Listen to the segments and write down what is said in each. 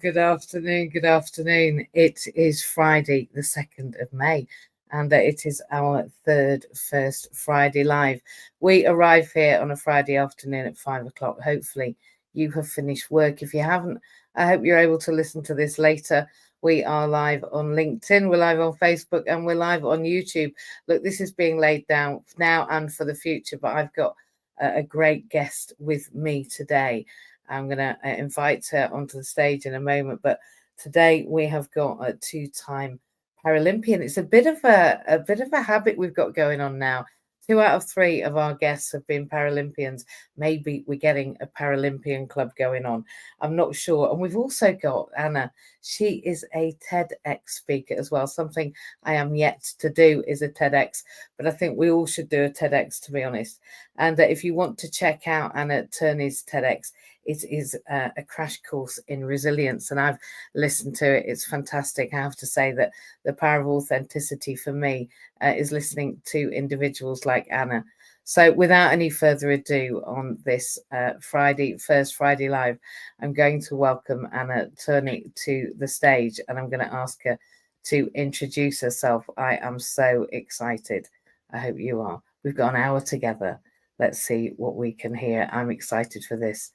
good afternoon. Good afternoon. It is Friday, the 2nd of May, and it is our first Friday live. We arrive here on a Friday afternoon at 5 o'clock. Hopefully, you have finished work. If you haven't, I hope you're able to listen to this later. We are live on LinkedIn, we're live on Facebook, and we're live on YouTube. Look, this is being laid down now and for the future, but I've got a great guest with me today. I'm going to invite her onto the stage in a moment, but today we have got a two-time Paralympian. It's a bit of a habit we've got going on now. 2 out of 3 of our guests have been Paralympians. Maybe we're getting a Paralympian club going on. I'm not sure. And we've also got Anna. She is a TEDx speaker as well. Something I am yet to do is a TEDx, but I think we all should do a TEDx, to be honest. And if you want to check out Anna Turney's TEDx, it is a crash course in resilience, and I've listened to it. It's fantastic. I have to say that the power of authenticity for me is listening to individuals like Anna. So without any further ado, on this first Friday live, I'm going to welcome Anna Turney to the stage, and I'm going to ask her to introduce herself. I am so excited. I hope you are. We've got an hour together. Let's see what we can hear. I'm excited for this.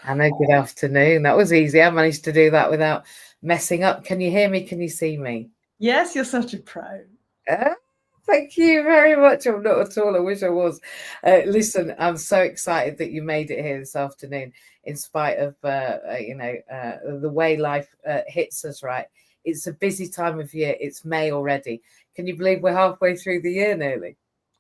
Anna, good afternoon. That was easy. I managed to do that without messing up. Can you hear me? Can you see me? Yes, you're such a pro. Thank you very much. I'm not at all. I wish I was. Listen, I'm so excited that you made it here this afternoon, in spite of the way life hits us. Right, it's a busy time of year. It's May already. Can you believe we're halfway through the year nearly?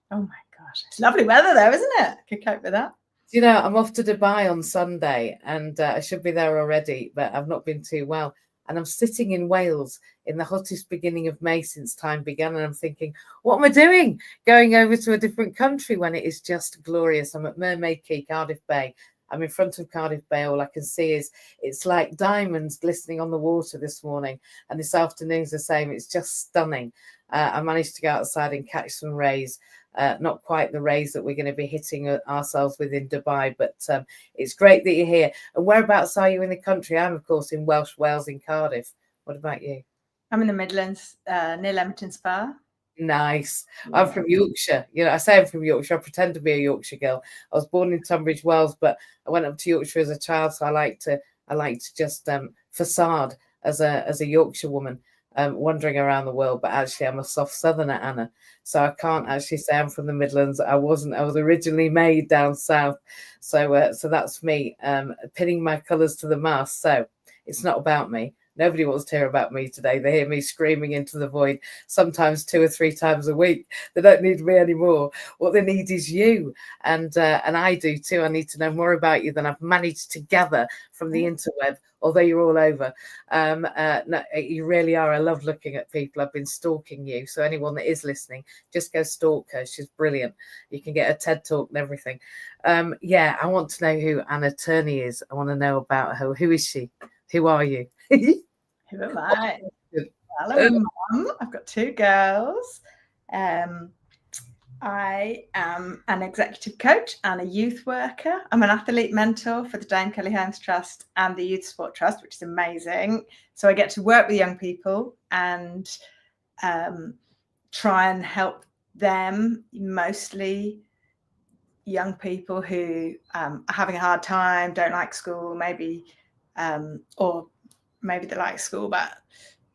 Oh my gosh, it's lovely weather though, isn't it? I could cope with that. You know, I'm off to Dubai on Sunday, and I should be there already, but I've not been too well. And I'm sitting in Wales in the hottest beginning of May since time began, and I'm thinking, what am I doing going over to a different country when it is just glorious? I'm at Mermaid Quay, Cardiff Bay. I'm in front of Cardiff Bay. All I can see is it's like diamonds glistening on the water this morning, and this afternoon's the same. It's just stunning. I managed to go outside and catch some rays. Not quite the rays that we're going to be hitting ourselves with in Dubai, but it's great that you're here. And whereabouts are you in the country? I'm, of course, in Welsh Wales in Cardiff. What about you? I'm in the Midlands, near Leamington Spa. Nice. Yeah. I'm from Yorkshire. You know, I say I'm from Yorkshire. I pretend to be a Yorkshire girl. I was born in Tunbridge Wells, but I went up to Yorkshire as a child, so I like to just facade as a Yorkshire woman. Wandering around the world, but actually I'm a soft southerner, Anna, so I can't actually say I'm from the Midlands. I was originally made down south, so that's me pinning my colours to the mast. So it's not about me. Nobody wants to hear about me today. They hear me screaming into the void, sometimes 2 or 3 times a week. They don't need me anymore. What they need is you, and I do too. I need to know more about you than I've managed to gather from the interweb, although you're all over. No, you really are. I love looking at people. I've been stalking you. So anyone that is listening, just go stalk her. She's brilliant. You can get a TED talk and everything. Yeah, I want to know who Anna Turney is. I want to know about her. Who is she? Who are you? Who am I? Well, I'm a mum. I've got 2 girls. I am an executive coach and a youth worker. I'm an athlete mentor for the Dame Kelly Holmes Trust and the Youth Sport Trust, which is amazing. So I get to work with young people and try and help them, mostly young people who are having a hard time, don't like school, maybe, or maybe they like school, but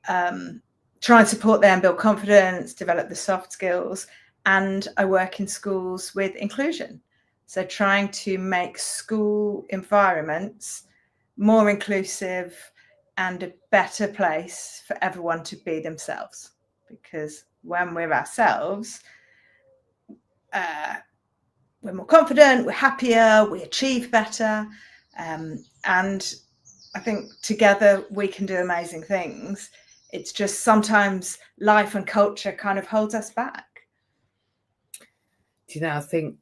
try and support them, build confidence, develop the soft skills. And I work in schools with inclusion. So trying to make school environments more inclusive and a better place for everyone to be themselves. Because when we're ourselves, we're more confident, we're happier, we achieve better. And I think together we can do amazing things. It's just sometimes life and culture kind of holds us back. Do you know, I think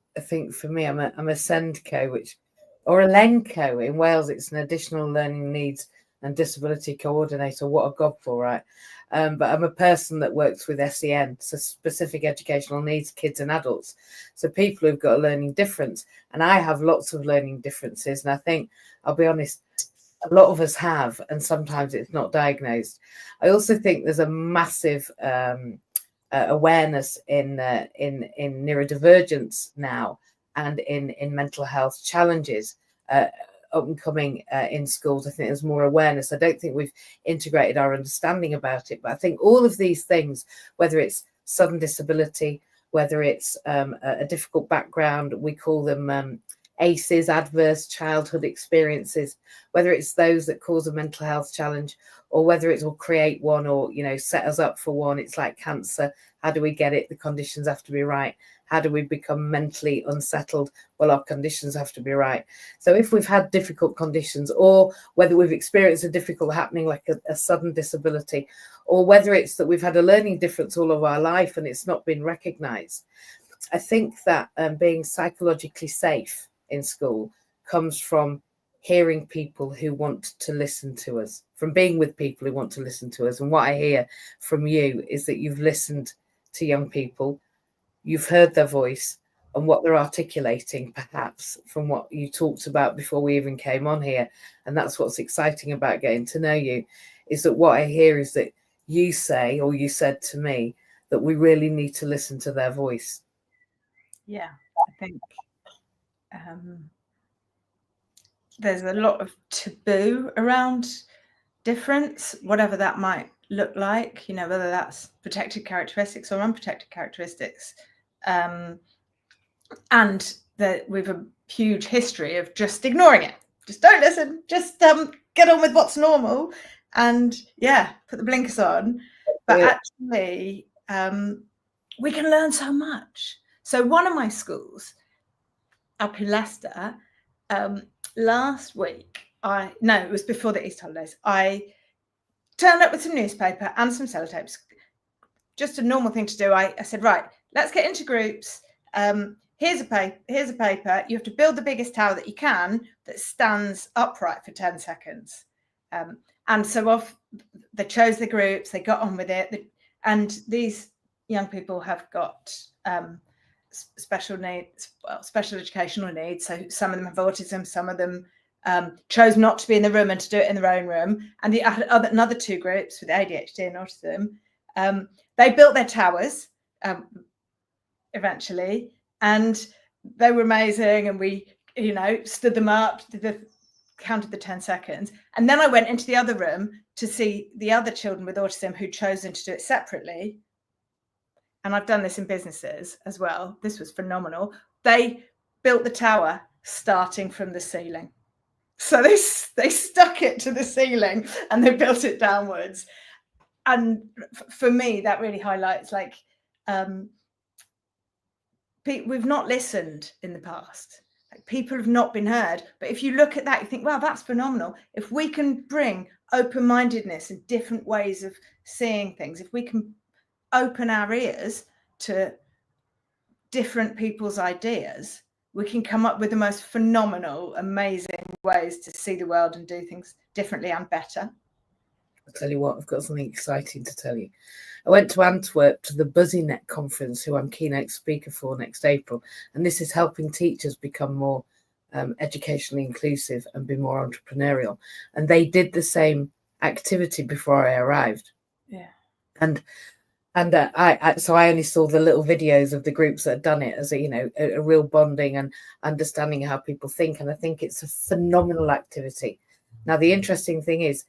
for me, I'm a SENDCO, or a LENCO in Wales. It's an additional learning needs and disability coordinator. What a gobful, right? But I'm a person that works with SEN, so specific educational needs, kids and adults. So people who've got a learning difference, and I have lots of learning differences. And I think, I'll be honest, a lot of us have, and sometimes it's not diagnosed. I also think there's a massive awareness in neurodivergence now, and in mental health challenges up and coming in schools. I think there's more awareness. I don't think we've integrated our understanding about it, but I think all of these things, whether it's sudden disability, whether it's a difficult background, we call them ACEs, adverse childhood experiences, whether it's those that cause a mental health challenge, or whether it will create one, or, you know, set us up for one. It's like cancer. How do we get it? The conditions have to be right. How do we become mentally unsettled? Well, our conditions have to be right. So if we've had difficult conditions, or whether we've experienced a difficult happening like a sudden disability, or whether it's that we've had a learning difference all of our life and it's not been recognized, I think that being psychologically safe in school comes from hearing people who want to listen to us, from being with people who want to listen to us. And what I hear from you is that you've listened to young people, you've heard their voice and what they're articulating, perhaps from what you talked about before we even came on here. And that's what's exciting about getting to know you, is that what I hear is that you say, or you said to me, that we really need to listen to their voice. Yeah, I think there's a lot of taboo around difference, whatever that might look like, you know, whether that's protected characteristics or unprotected characteristics. And that we've a huge history of just ignoring it. Just don't listen, just get on with what's normal, and put the blinkers on. But actually, we can learn so much. So one of my schools up in Leicester, last week, it was before the Easter holidays, I turned up with some newspaper and some sellotapes, just a normal thing to do. I said, right, let's get into groups. Here's a paper. You have to build the biggest tower that you can that stands upright for 10 seconds. And so they chose the groups, they got on with it. And these young people have got special needs, special educational needs. So some of them have autism, some of them chose not to be in the room and to do it in their own room. And the another two groups with ADHD and autism, they built their towers eventually, and they were amazing. And we, you know, stood them up, counted the 10 seconds. And then I went into the other room to see the other children with autism who'd chosen to do it separately. And I've done this in businesses as well. This was phenomenal. They built the tower starting from the ceiling. So they stuck it to the ceiling and they built it downwards. And for me, that really highlights, like, we've not listened in the past. Like, people have not been heard. But if you look at that, you think, wow, that's phenomenal. If we can bring open-mindedness and different ways of seeing things, if we can open our ears to different people's ideas, we can come up with the most phenomenal, amazing ways to see the world and do things differently and better. I'll tell you what, I've got something exciting to tell you. I went to Antwerp to the BuzzyNet conference, who I'm keynote speaker for next April. And this is helping teachers become more educationally inclusive and be more entrepreneurial. And they did the same activity before I arrived. Yeah. And so I only saw the little videos of the groups that had done it as a real bonding and understanding how people think. And I think it's a phenomenal activity. Now, the interesting thing is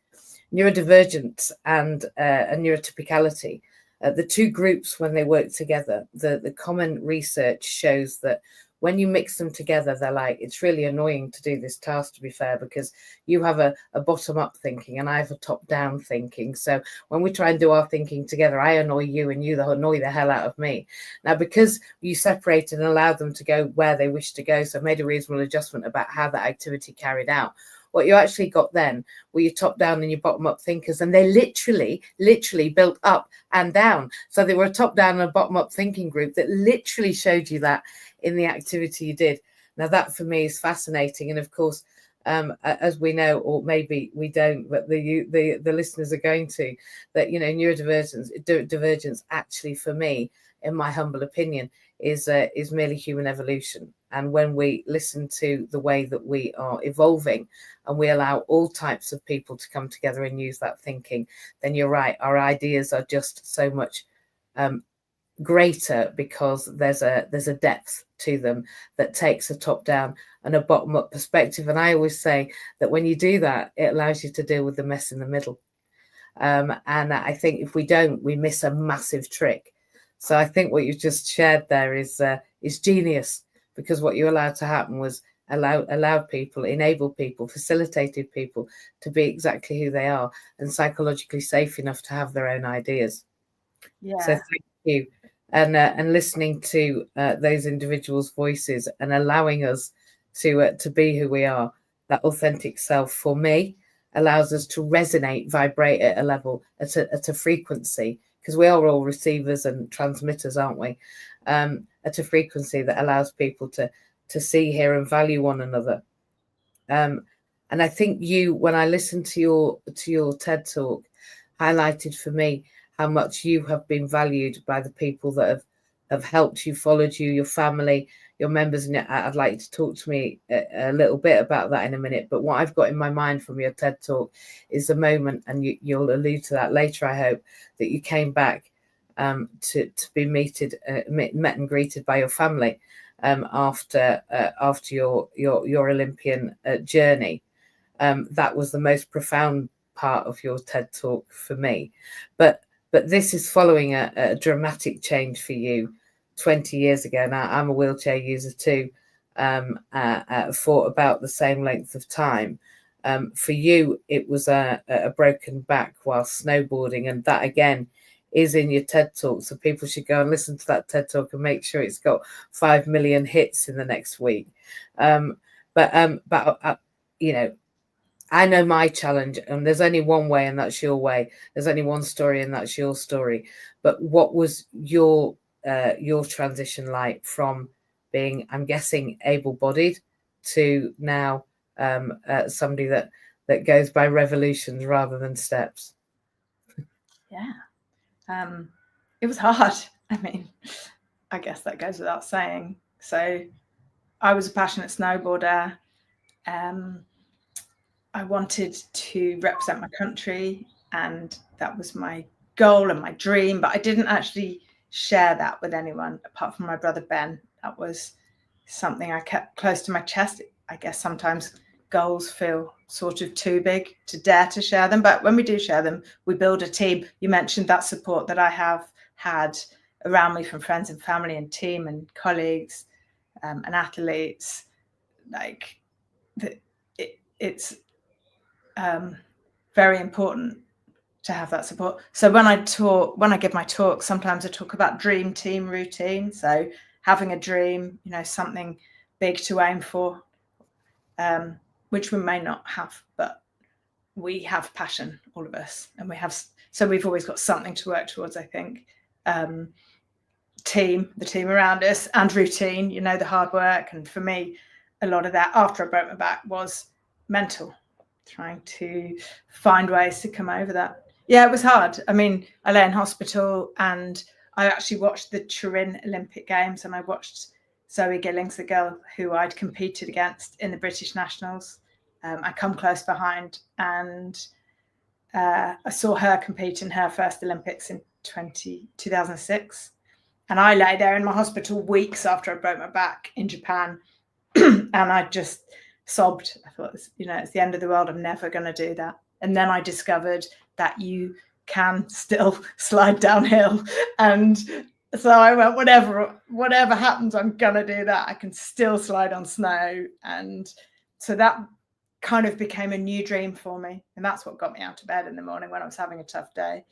neurodivergence and neurotypicality, the two groups, when they work together, the common research shows that when you mix them together, they're like, it's really annoying to do this task, to be fair, because you have a bottom-up thinking and I have a top-down thinking. So when we try and do our thinking together, I annoy you and you annoy the hell out of me. Now, because you separated and allowed them to go where they wish to go, so made a reasonable adjustment about how that activity carried out, what you actually got then were your top-down and your bottom-up thinkers, and they literally built up and down. So they were a top-down and a bottom-up thinking group that literally showed you that in the activity you did. Now, that for me is fascinating. And of course, as we know, or maybe we don't, but the listeners are going to, that, you know, neurodivergence actually, for me, in my humble opinion, is merely human evolution. And when we listen to the way that we are evolving, and we allow all types of people to come together and use that thinking, then you're right, our ideas are just so much greater, because there's a depth to them that takes a top down and a bottom up perspective. And I always say that when you do that, it allows you to deal with the mess in the middle. And I think if we don't, we miss a massive trick. So I think what you just shared there is genius, because what you allowed to happen was allowed people, enabled people, facilitated people to be exactly who they are, and psychologically safe enough to have their own ideas. Yeah. So thank you. And listening to those individuals' voices and allowing us to be who we are, that authentic self, for me, allows us to resonate, vibrate at a level, at a frequency, because we are all receivers and transmitters, aren't we? At a frequency that allows people to see, hear, and value one another. And I think you, when I listened to your TED talk, highlighted for me how much you have been valued by the people that have helped you, followed you, your family, your members. And I'd like you to talk to me a little bit about that in a minute. But what I've got in my mind from your TED talk is the moment, and you'll allude to that later, I hope, that you came back to be met and greeted by your family after your Olympian journey. That was the most profound part of your TED talk for me. But this is following a dramatic change for you 20 years ago. Now, I'm a wheelchair user too, for about the same length of time. For you, it was a broken back while snowboarding, and that again is in your TED talk. So people should go and listen to that TED talk and make sure it's got 5 million hits in the next week. But you know, I know my challenge, and there's only one way, and that's your way. There's only one story, and that's your story. But what was your transition like from being, I'm guessing, able-bodied to now somebody that goes by revolutions rather than steps? Yeah, it was hard. I mean, I guess that goes without saying. So I was a passionate snowboarder. I wanted to represent my country, and that was my goal and my dream, but I didn't actually share that with anyone apart from my brother Ben. That was something I kept close to my chest. I guess sometimes goals feel sort of too big to dare to share them, but when we do share them, we build a team. You mentioned that support that I have had around me from friends and family and team and colleagues and athletes. Like it's very important to have that support. So when I give my talk, sometimes I talk about dream team routine. So having a dream, you know, something big to aim for, which we may not have, but we have passion, all of us, and we've always got something to work towards, I think. The team around us, and routine, you know, the hard work. And for me, a lot of that after I broke my back was mental, trying to find ways to come over that. Yeah, it was hard. I mean, I lay in hospital, and I actually watched the Turin Olympic Games, and I watched Zoe Gillings, the girl who I'd competed against in the British Nationals. I come close behind, and I saw her compete in her first Olympics in 2006. And I lay there in my hospital weeks after I broke my back in Japan, and I just sobbed. I thought, you know, it's the end of the world. I'm never going to do that. And then I discovered that you can still slide downhill. And so I went, whatever happens, I'm going to do that. I can still slide on snow. And so that kind of became a new dream for me. And that's what got me out of bed in the morning when I was having a tough day.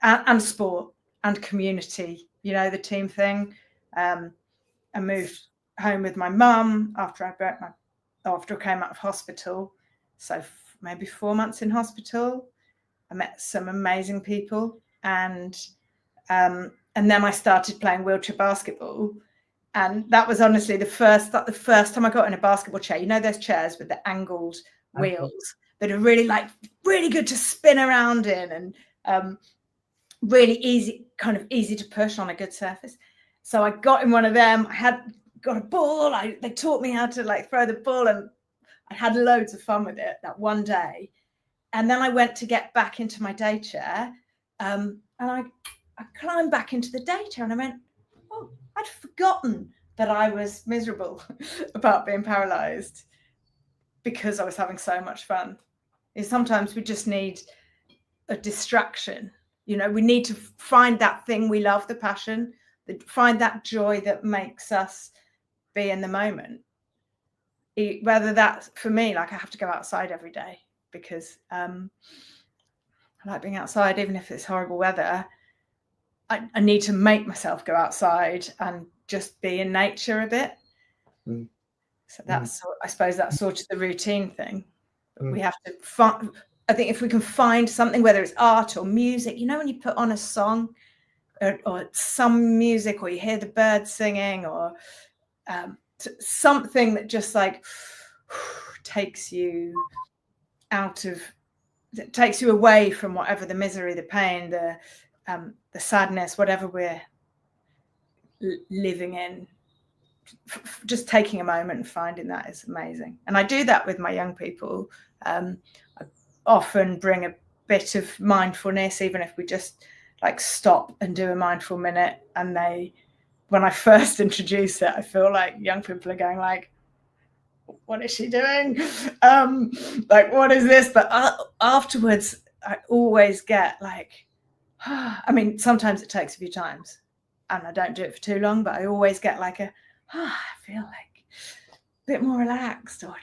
And sport and community, you know, the team thing. I moved home with my mum after I came out of hospital. So maybe 4 months in hospital. I met some amazing people, and then I started playing wheelchair basketball, And that was honestly the first time I got in a basketball chair. You know those chairs with the angled wheels that are really good to spin around in, and really easy to push on a good surface. So I got in one of them. I had got a ball. They taught me how to throw the ball, and I had loads of fun with it that one day. And then I went to get back into my day chair, and I climbed back into the day chair, and I went, oh, I'd forgotten that I was miserable about being paralyzed because I was having so much fun. Sometimes we just need a distraction. We need to find that thing we love, the passion, find that joy that makes us be in the moment. Whether that's, for me, I have to go outside every day because I like being outside, even if it's horrible weather. I need to make myself go outside and just be in nature a bit. So that's, I suppose, that's sort of the routine thing. We have to find, I think if we can find something, whether it's art or music, when you put on a song or some music, or you hear the birds singing, or something that just takes you away from whatever the misery, the pain, the sadness, whatever we're living in. Just taking a moment and finding that is amazing. And I do that with my young people. I often bring a bit of mindfulness, even if we just stop and do a mindful minute. And when I first introduce it, I feel like young people are going what is she doing? What is this? But afterwards, I always get I mean, sometimes it takes a few times and I don't do it for too long, but I always get I feel a bit more relaxed, or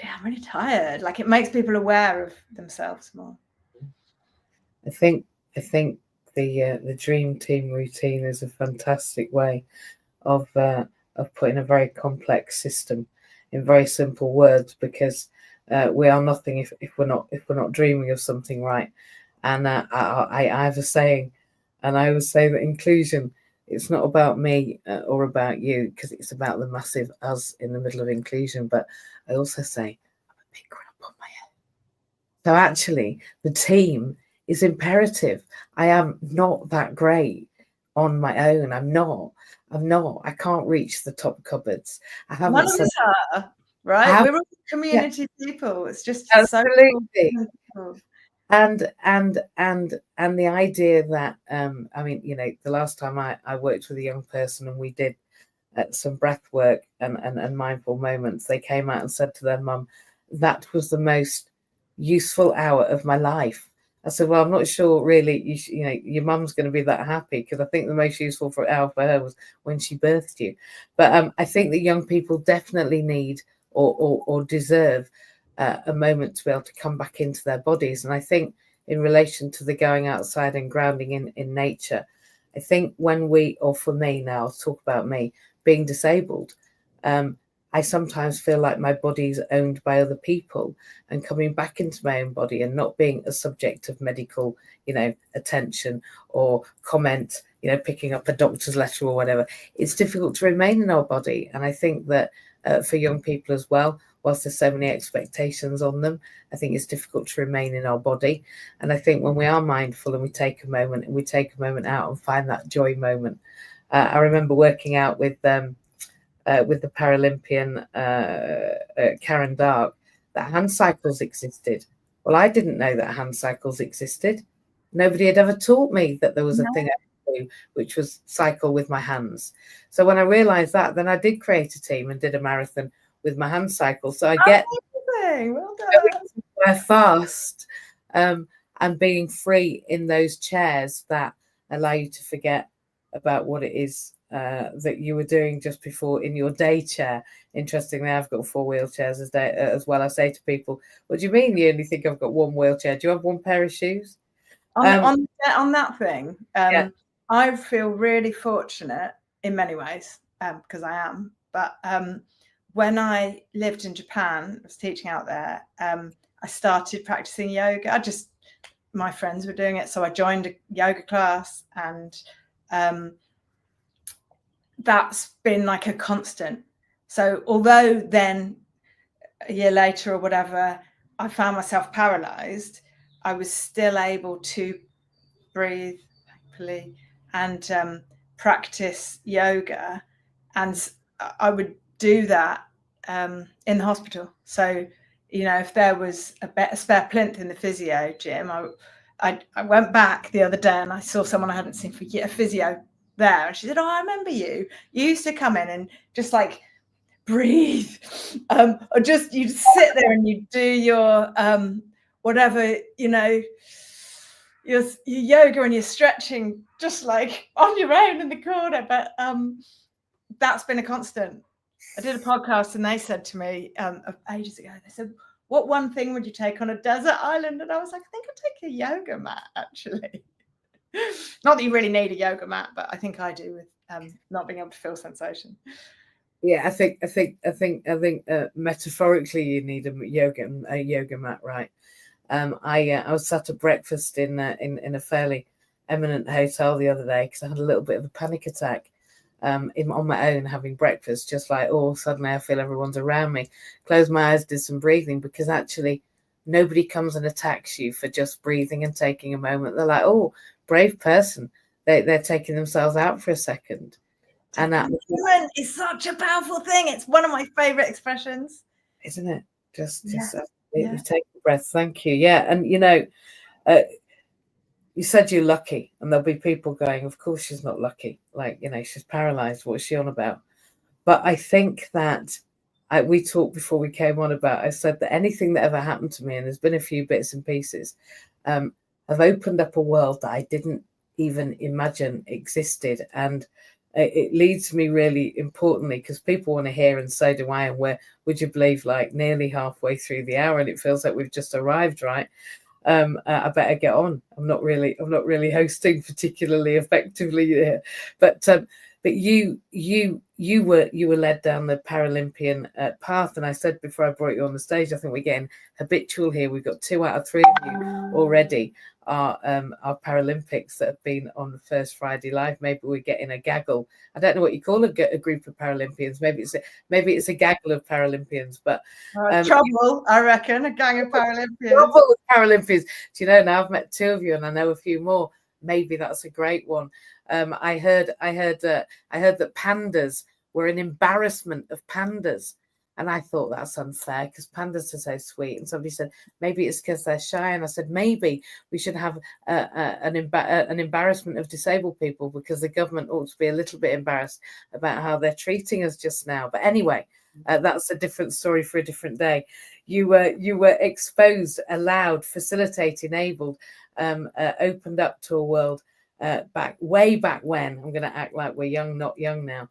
I'm really tired. It makes people aware of themselves more. I think the dream team routine is a fantastic way of putting a very complex system in very simple words, because we are nothing if we're not dreaming of something, right? And I have a saying, and I always say that inclusion, it's not about me or about you, because it's about the massive us in the middle of inclusion. But I also say I'm a big crap on my own. So actually, the team is imperative. I am not that great on my own. I'm not. I can't reach the top cupboards. I haven't. None of us are, right? We're all community people. It's just absolutely. So And the idea that I mean, the last time I worked with a young person and we did some breath work and mindful moments, they came out and said to their mum, that was the most useful hour of my life. I said, well, I'm not sure really, your mum's going to be that happy, because I think the most useful hour for her was when she birthed you. But I think that young people definitely need or deserve a moment to be able to come back into their bodies. And I think in relation to the going outside and grounding in nature, I think for me now, I'll talk about me being disabled, I sometimes feel like my body's owned by other people, and coming back into my own body and not being a subject of medical, attention or comment, picking up a doctor's letter or whatever, it's difficult to remain in our body. And I think that for young people as well, whilst there's so many expectations on them, I think it's difficult to remain in our body. And I think when we are mindful and we take a moment out and find that joy moment. I remember working out with the Paralympian Karen Dark, that hand cycles existed. Well, I didn't know that hand cycles existed. Nobody had ever taught me that there was a thing I could do, which was cycle with my hands. So when I realized that, then I did create a team and did a marathon with my hand cycle. So I get well done. Fast and being free in those chairs that allow you to forget about what it is that you were doing just before in your day chair. Interestingly, I've got 4 wheelchairs as well. I say to people, what do you mean you only think I've got 1 wheelchair? Do you have 1 pair of shoes? On that thing, I feel really fortunate in many ways, because I am. But when I lived in Japan, I was teaching out there, I started practicing yoga. My friends were doing it, so I joined a yoga class, and that's been like a constant. So although then a year later or whatever, I found myself paralyzed, I was still able to breathe, thankfully, and practice yoga. And I would do that in the hospital. So, you know, if there was a spare plinth in the physio gym, I went back the other day and I saw someone I hadn't seen for years, a physio there. And she said, "Oh, I remember you. You used to come in and just like breathe, or just you sit there and you do your whatever, you know, your yoga and your stretching just like on your own in the corner." But that's been a constant. I did a podcast and they said to me ages ago, they said, "What one thing would you take on a desert island?" And I was like, "I think I'd take a yoga mat, actually." Not that you really need a yoga mat, but I think I do with not being able to feel sensation. Yeah, I think metaphorically you need a yoga mat, right? I was sat at breakfast in a fairly eminent hotel the other day because I had a little bit of a panic attack on my own having breakfast, just like, oh, suddenly I feel everyone's around me. Closed my eyes, did some breathing, because actually nobody comes and attacks you for just breathing and taking a moment. They're like, oh, brave person. They're taking themselves out for a second. And that is such a powerful thing. It's one of my favorite expressions, isn't it? Just take a breath. Thank you. Yeah. And you know, you said you're lucky, and there'll be people going, of course she's not lucky, like, you know, she's paralyzed, what's she on about? But I think that we talked before we came on about, I said that anything that ever happened to me, and there's been a few bits and pieces, have opened up a world that I didn't even imagine existed. And it leads me really importantly, because people want to hear, and so do I, and where would you believe, like nearly halfway through the hour and it feels like we've just arrived, right? I better get on. I'm not really hosting particularly effectively here, but you were led down the Paralympian path, and I said before I brought you on the stage, I think we're getting habitual here. We've got 2 out of 3 of you already are Paralympics that have been on the first Friday Live. Maybe we're getting a gaggle. I don't know what you call a group of Paralympians. Maybe it's a gaggle of Paralympians, but trouble, I reckon, a gang of Paralympians. Trouble with Paralympians. Do you know, now I've met 2 of you and I know a few more. Maybe that's a great one. I heard that pandas were an embarrassment of pandas. And I thought that's unfair because pandas are so sweet. And somebody said, maybe it's because they're shy. And I said, maybe we should have an embarrassment of disabled people, because the government ought to be a little bit embarrassed about how they're treating us just now. But anyway, that's a different story for a different day. You were exposed, allowed, facilitated, enabled, opened up to a world way back when. I'm going to act like we're young, not young now.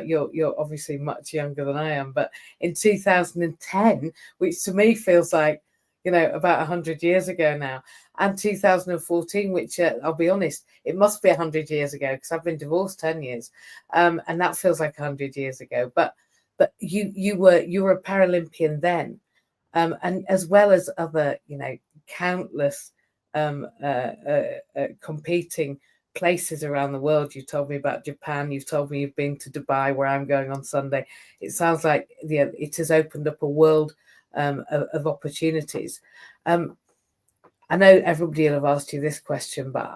You're obviously much younger than I am, but in 2010, which to me feels like, you know, about 100 years ago now, and 2014, which I'll be honest, it must be 100 years ago because I've been divorced 10 years, and that feels like 100 years ago. But you were a Paralympian then, and as well as other, you know, countless competing places around the world. You told me about Japan. You've told me you've been to Dubai, where I'm going on Sunday. It sounds like it has opened up a world of opportunities. I know everybody will have asked you this question, but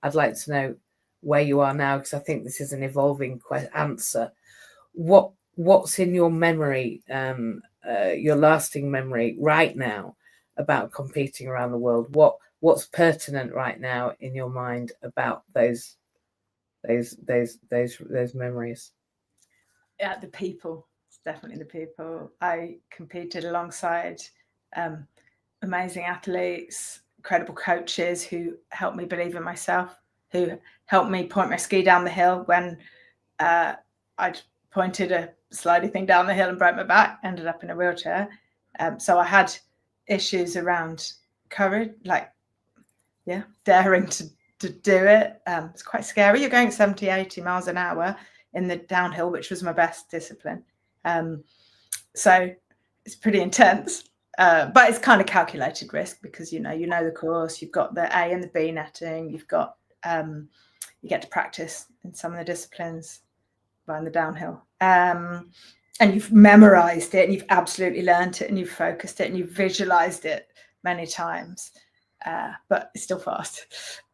I'd like to know where you are now, because I think this is an evolving answer. What's in your memory, your lasting memory right now about competing around the world? What's pertinent right now in your mind about those memories? Yeah, the people. It's definitely the people. I competed alongside amazing athletes, incredible coaches who helped me believe in myself, who helped me point my ski down the hill when I'd pointed a slidey thing down the hill and broke my back, ended up in a wheelchair. So I had issues around courage, like, daring to do it. It's quite scary. You're going 70, 80 miles an hour in the downhill, which was my best discipline. So it's pretty intense, but it's kind of calculated risk, because, you know the course, you've got the A and the B netting, you've got, you get to practice in some of the disciplines. flying the downhill. And you've memorized it and you've absolutely learned it and you've focused it and you've visualized it many times, but it's still fast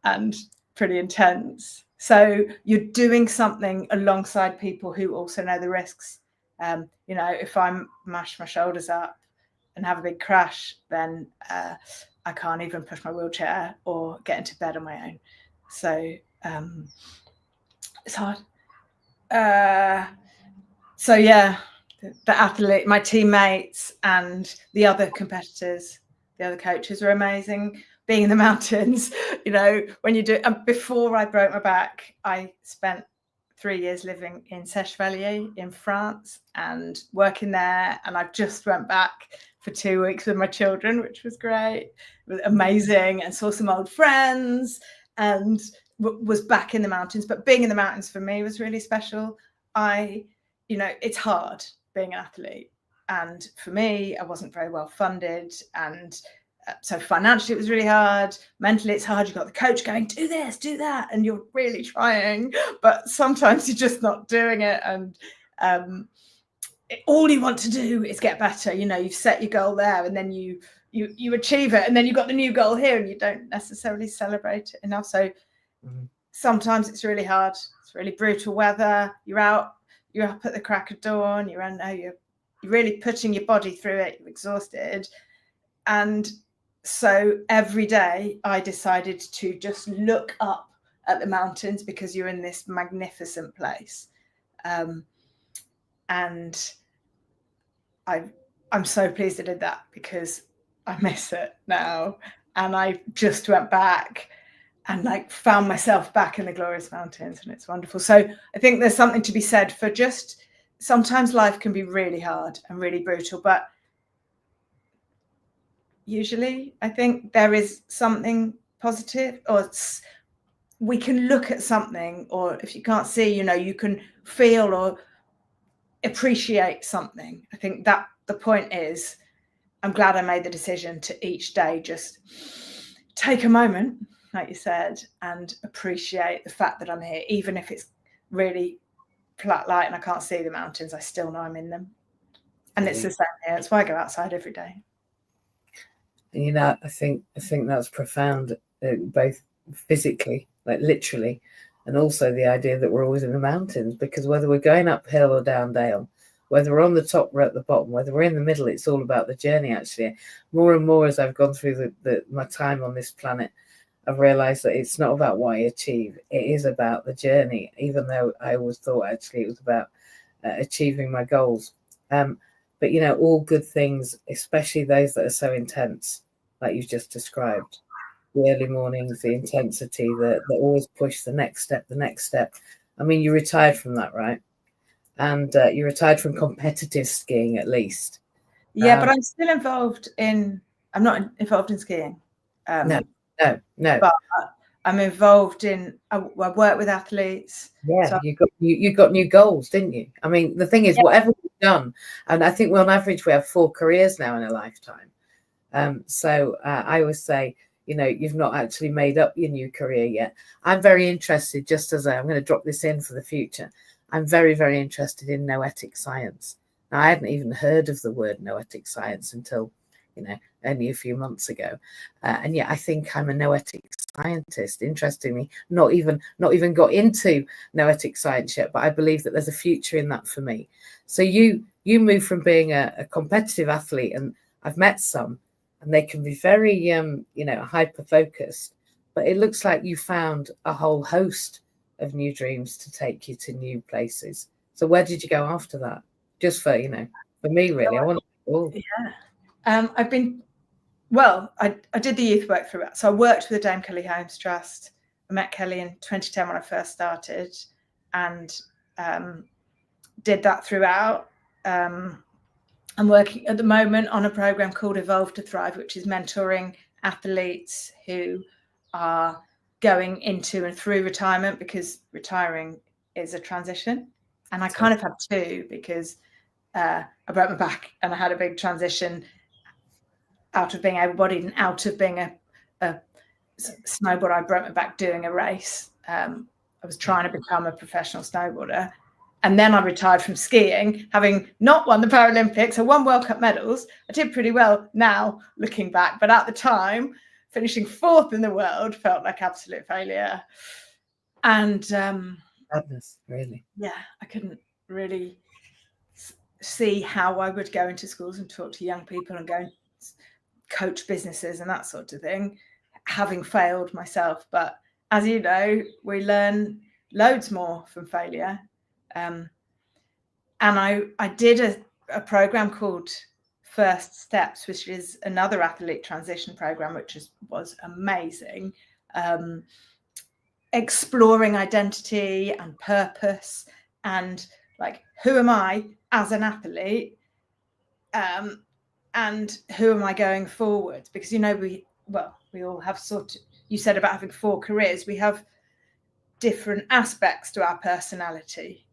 and pretty intense. So you're doing something alongside people who also know the risks. You know, if I mash my shoulders up and have a big crash, then I can't even push my wheelchair or get into bed on my own. So it's hard. So yeah, the athlete, my teammates and the other competitors, the other coaches were amazing. Being in the mountains, you know, when you do, before I broke my back, I spent 3 years living in Sèchevalier in France and working there. And I just went back for 2 weeks with my children, which was great. It was amazing, and saw some old friends and was back in the mountains. But being in the mountains for me was really special. You know, it's hard being an athlete. And for me, I wasn't very well funded. And so financially, it was really hard. Mentally, it's hard. You've got the coach going, do this, do that. And you're really trying, but sometimes you're just not doing it. And all you want to do is get better. You know, you've set your goal there and then you achieve it. And then you've got the new goal here and you don't necessarily celebrate it enough. So sometimes it's really hard. It's really brutal weather. You're up at the crack of dawn. You're really putting your body through it. You're exhausted. And so every day I decided to just look up at the mountains because you're in this magnificent place. And I'm so pleased I did that because I miss it now. And I just went back and like found myself back in the glorious mountains, and it's wonderful. So I think there's something to be said for just sometimes life can be really hard and really brutal, but usually I think there is something positive, or we can look at something, or if you can't see, you know, you can feel or appreciate something. I think that the point is, I'm glad I made the decision to each day just take a moment, like you said, and appreciate the fact that I'm here, even if it's really flat light and I can't see the mountains. I still know I'm in them, and it's the same here. That's why I go outside every day. You know, I think that's profound, both physically, like literally, and also the idea that we're always in the mountains, because whether we're going uphill or down dale, whether we're on the top or at the bottom, whether we're in the middle, it's all about the journey. Actually, more and more as I've gone through my time on this planet, I've realized that it's not about what I achieve. It is about the journey, even though I always thought actually it was about achieving my goals. But, you know, all good things, especially those that are so intense, like you've just described, the early mornings, the intensity, that always push the next step. I mean, you retired from that, right? And you retired from competitive skiing, at least. Yeah, but I'm still involved I'm not involved in skiing. No. But I'm involved I work with athletes. Yeah, so you got new goals, didn't you? I mean, the thing is, whatever we've done, and I think on average we have 4 careers now in a lifetime. So I always say, you know, you've not actually made up your new career yet. I'm very interested, just as I'm going to drop this in for the future, I'm very, very interested in noetic science. Now, I hadn't even heard of the word noetic science until, you know, only a few months ago. And yet I think I'm a noetic scientist. Interestingly, not even got into noetic science yet, but I believe that there's a future in that for me. So you move from being a competitive athlete, and I've met some, and they can be very, you know, hyper-focused, but it looks like you found a whole host of new dreams to take you to new places. So where did you go after that? Just for, you know, for me, really, I want to know. Yeah. I did the youth work throughout. So I worked with the Dame Kelly Holmes Trust. I met Kelly in 2010 when I first started, and did that throughout. I'm working at the moment on a program called Evolve to Thrive, which is mentoring athletes who are going into and through retirement, because retiring is a transition. And I kind of had 2, because I broke my back and I had a big transition out of being able-bodied and out of being a snowboarder. I broke my back doing a race. I was trying to become a professional snowboarder, And then I retired from skiing, having not won the Paralympics. I won World Cup medals. I did pretty well now, looking back. But at the time, finishing 4th in the world felt like absolute failure. And Sadness, really. yeah, I couldn't really see how I would go into schools and talk to young people and go and coach businesses and that sort of thing, having failed myself. But as you know, we learn loads more from failure. And I did a program called First Steps, which is another athlete transition program, which was amazing. Exploring identity and purpose and like, who am I as an athlete? And who am I going forward? Because, you know, we all have you said about having 4 careers, we have different aspects to our personality.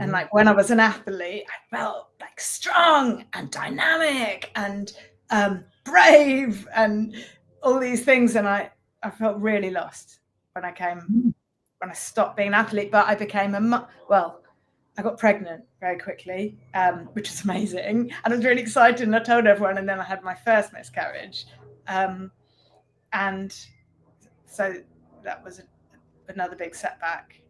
And like, when I was an athlete, I felt like strong and dynamic and brave and all these things. And I felt really lost when I stopped being an athlete. But I became I got pregnant very quickly, which was amazing. And I was really excited, and I told everyone, and then I had my first miscarriage. And so that was another big setback,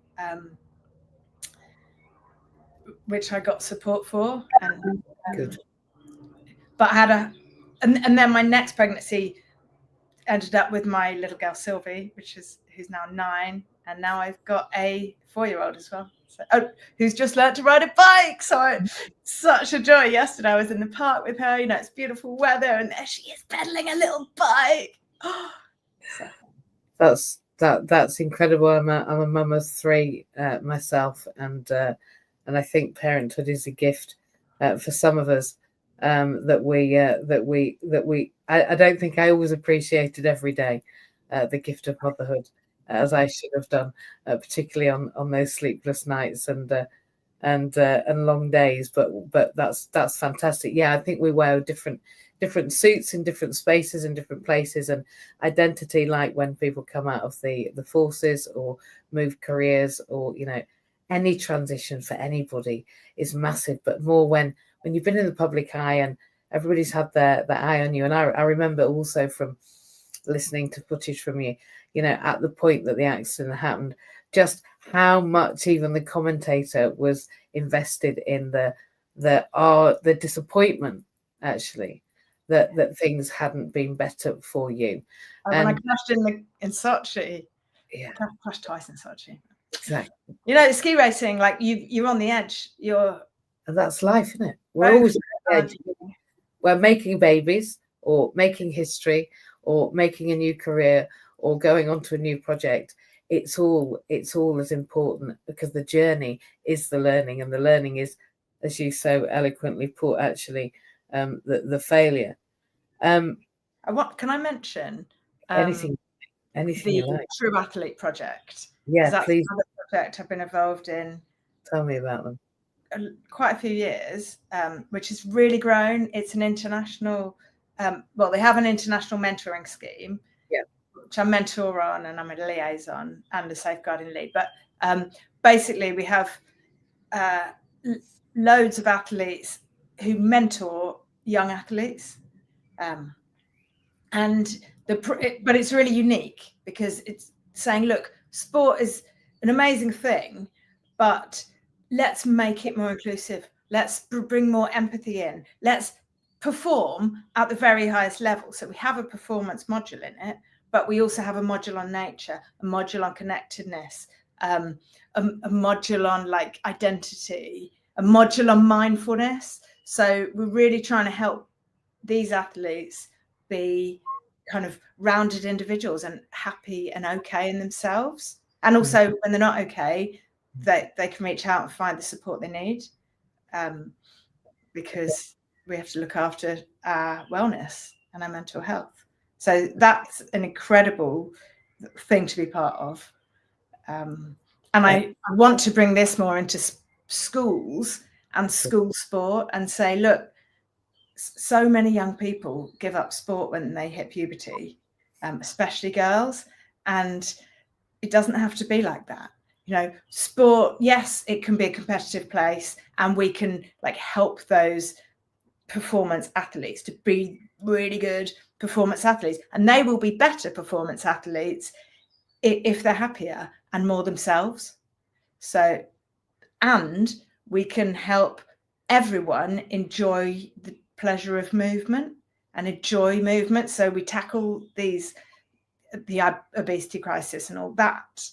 which I got support for. And Good. But I had and then my next pregnancy ended up with my little girl Sylvie, who's now 9, and now I've got a 4-year-old as well. So, who's just learned to ride a bike. So such a joy. Yesterday I was in the park with her. You know, it's beautiful weather, and there she is pedaling a little bike. That's incredible. I'm a mum of 3 myself, and I think parenthood is a gift for some of us that we. I don't think I always appreciated every day the gift of motherhood as I should have done, particularly on those sleepless nights and long days. But that's fantastic. Yeah, I think we wear different suits in different spaces and different places, and identity, like when people come out of the forces or move careers, or, you know, any transition for anybody is massive, but more when you've been in the public eye and everybody's had their eye on you. And I remember also from listening to footage from you, you know, at the point that the accident happened, just how much even the commentator was invested in the disappointment, actually, that things hadn't been better for you. And I crashed in Sochi. Yeah, I crashed twice in Sochi. Exactly. You know, ski racing, like you're on the edge. And that's life, isn't it? We're always on the edge. We're making babies, or making history, or making a new career, or going on to a new project. It's all as important, because the journey is the learning, and the learning is, as you so eloquently put, actually, the failure. What can I mention? Anything you like. True Athlete Project. Yeah, that's please. another project I've been involved in. Tell me about them. Quite a few years, which has really grown. It's an international. They have an international mentoring scheme, which I mentor on, and I'm a liaison and a safeguarding lead. But basically, we have loads of athletes who mentor young athletes, but it's really unique, because it's saying, look, sport is an amazing thing, but let's make it more inclusive. Let's bring more empathy in. Let's perform at the very highest level. So we have a performance module in it, but we also have a module on nature, a module on connectedness, a module on like identity, a module on mindfulness. So we're really trying to help these athletes be kind of rounded individuals and happy and okay in themselves. And also when they're not okay, they can reach out and find the support they need, because we have to look after our wellness and our mental health. So that's an incredible thing to be part of. And I want to bring this more into schools and school sport, and say, look, so many young people give up sport when they hit puberty, especially girls, and it doesn't have to be like that. sport, yes, it can be a competitive place, and we can like help those performance athletes to be really good performance athletes, and they will be better performance athletes if they're happier and more themselves. So, and we can help everyone enjoy the pleasure of movement and enjoy movement. So we tackle the obesity crisis and all that,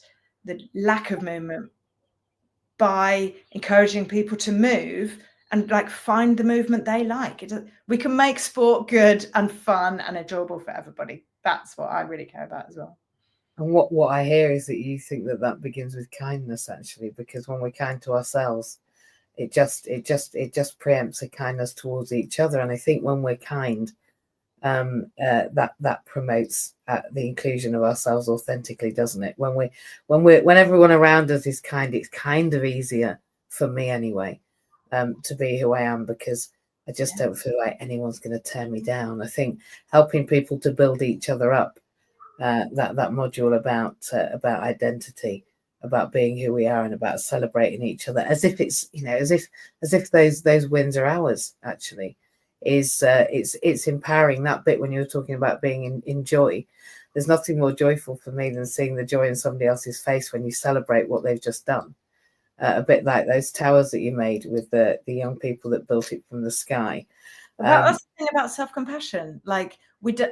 the lack of movement, by encouraging people to move and like find the movement they like. We can make sport good and fun and enjoyable for everybody. That's what I really care about as well. And what I hear is that you think that begins with kindness, actually, because when we're kind to ourselves, it just preempts a kindness towards each other. And I think when we're kind, that promotes the inclusion of ourselves authentically, doesn't it? When everyone around us is kind, it's kind of easier for me anyway, to be who I am, because I just don't feel like anyone's going to tear me down. I think helping people to build each other up, that module about identity, about being who we are, and about celebrating each other as if it's as if those wins are ours, actually, is it's empowering. That bit when you were talking about being in joy, there's nothing more joyful for me than seeing the joy in somebody else's face when you celebrate what they've just done. A bit like those towers that you made with the young people that built it from the sky. That's the thing about self-compassion. Like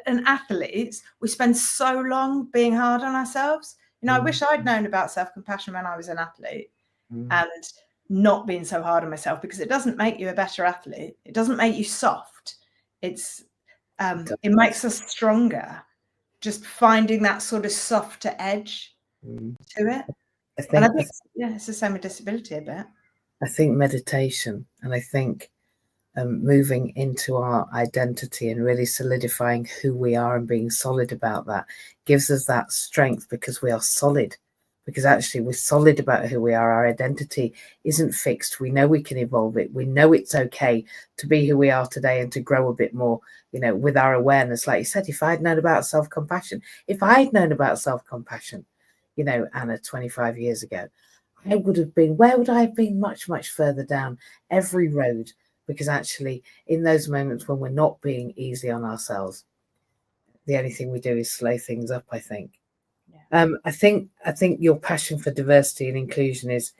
and athletes, we spend so long being hard on ourselves. I wish I'd known about self-compassion when I was an athlete, and not being so hard on myself, because it doesn't make you a better athlete. It doesn't make you soft. It makes us stronger. Just finding that sort of softer edge to it. I think it's the same with disability a bit. I think meditation, and I think moving into our identity and really solidifying who we are and being solid about that gives us that strength, because we are solid. Because actually we're solid about who we are. Our identity isn't fixed. We know we can evolve it. We know it's okay to be who we are today and to grow a bit more, with our awareness. Like you said, if I'd known about self-compassion, Anna, 25 years ago, where would I have been? Much, much further down every road. Because actually, in those moments when we're not being easy on ourselves, the only thing we do is slow things up, I think. Yeah. I think your passion for diversity and inclusion is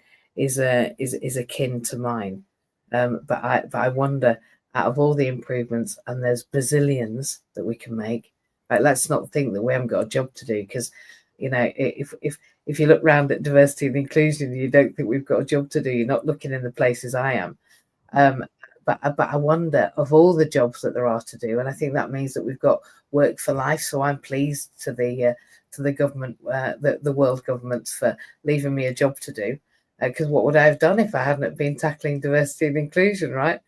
akin to mine. But I wonder, out of all the improvements, and there's bazillions that we can make, like, let's not think that we haven't got a job to do, because if you look around at diversity and inclusion, you don't think we've got a job to do. You're not looking in the places I am. But I wonder, of all the jobs that there are to do, and I think that means that we've got work for life. So I'm pleased to the government, the world governments, for leaving me a job to do, because what would I have done if I hadn't been tackling diversity and inclusion, right?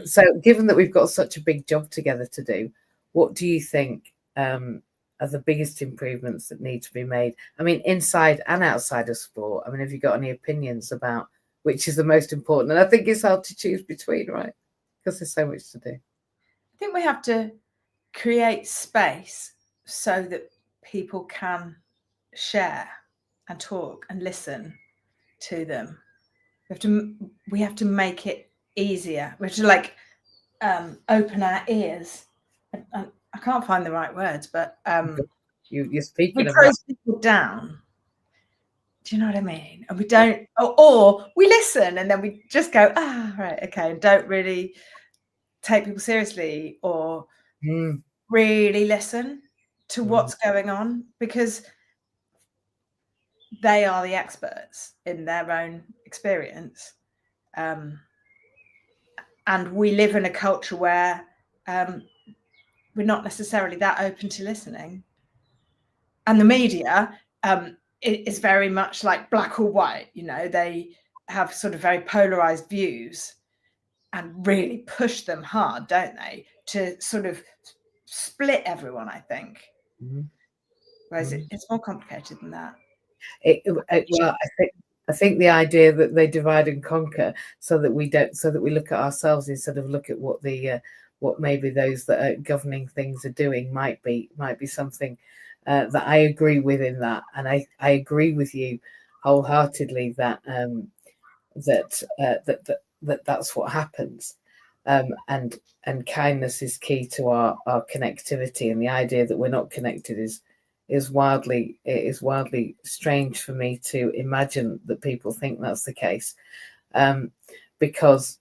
So given that we've got such a big job together to do, what do you think are the biggest improvements that need to be made? I mean, inside and outside of sport. I mean, have you got any opinions about which is the most important? And I think it's hard to choose between, right? Because there's so much to do. I think we have to create space so that people can share and talk and listen to them. We have to make it easier. We have to open our ears. I can't find the right words, but you're speaking. We close people down. Do you know what I mean? And we don't, or we listen and then we just go, right, okay, and don't really take people seriously, or really listen to what's going on, because they are the experts in their own experience. And we live in a culture where we're not necessarily that open to listening. And the media, it is very much like black or white. They have sort of very polarized views and really push them hard, don't they, to sort of split everyone, I think. Whereas it's more complicated than that. I think the idea that they divide and conquer, so that we look at ourselves instead of look at what maybe those that are governing things are doing, might be something that I agree with in that. And I agree with you wholeheartedly that that's what happens. And kindness is key to our connectivity, and the idea that we're not connected is wildly strange for me to imagine that people think that's the case, because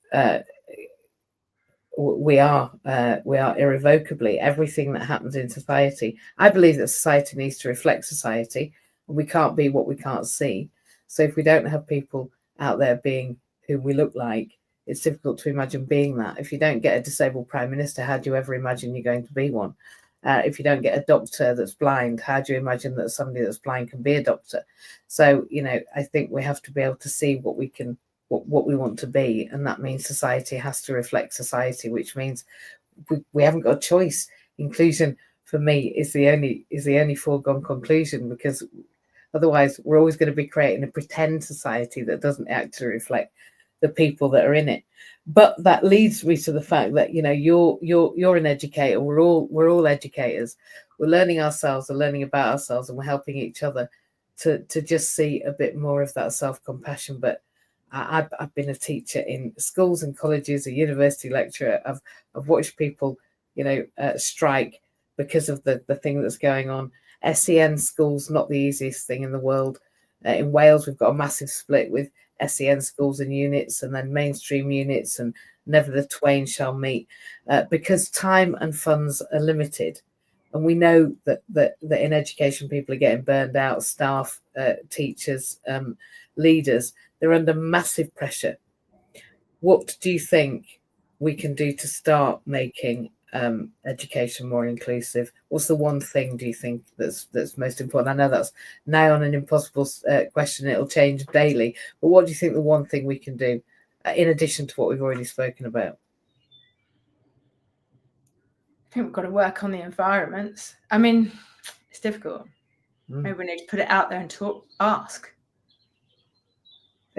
we are irrevocably everything that happens in society. I believe that society needs to reflect society, and we can't be what we can't see. So if we don't have people out there being who we look like, it's difficult to imagine being that. If you don't get a disabled prime minister, how do you ever imagine you're going to be one? If you don't get a doctor that's blind, how do you imagine that somebody that's blind can be a doctor? So, I think we have to be able to see what we can, what we want to be, and that means society has to reflect society, which means we haven't got a choice. Inclusion for me is the only foregone conclusion, because otherwise we're always going to be creating a pretend society that doesn't actually reflect the people that are in it. But that leads me to the fact that you're an educator. We're all educators. We're learning ourselves, we're learning about ourselves, and we're helping each other to just see a bit more of that self-compassion. But I've been a teacher in schools and colleges, a university lecturer. I've watched people, strike because of the thing that's going on. SEN schools, not the easiest thing in the world. In Wales, we've got a massive split with SEN schools and units, and then mainstream units, and never the twain shall meet, because time and funds are limited. And we know that in education, people are getting burned out, staff, teachers, leaders. They're under massive pressure. What do you think we can do to start making education more inclusive? What's the one thing do you think that's most important? I know that's now on an impossible question. It'll change daily. But what do you think the one thing we can do, in addition to what we've already spoken about? I think we've got to work on the environments. I mean, it's difficult. Maybe we need to put it out there and ask.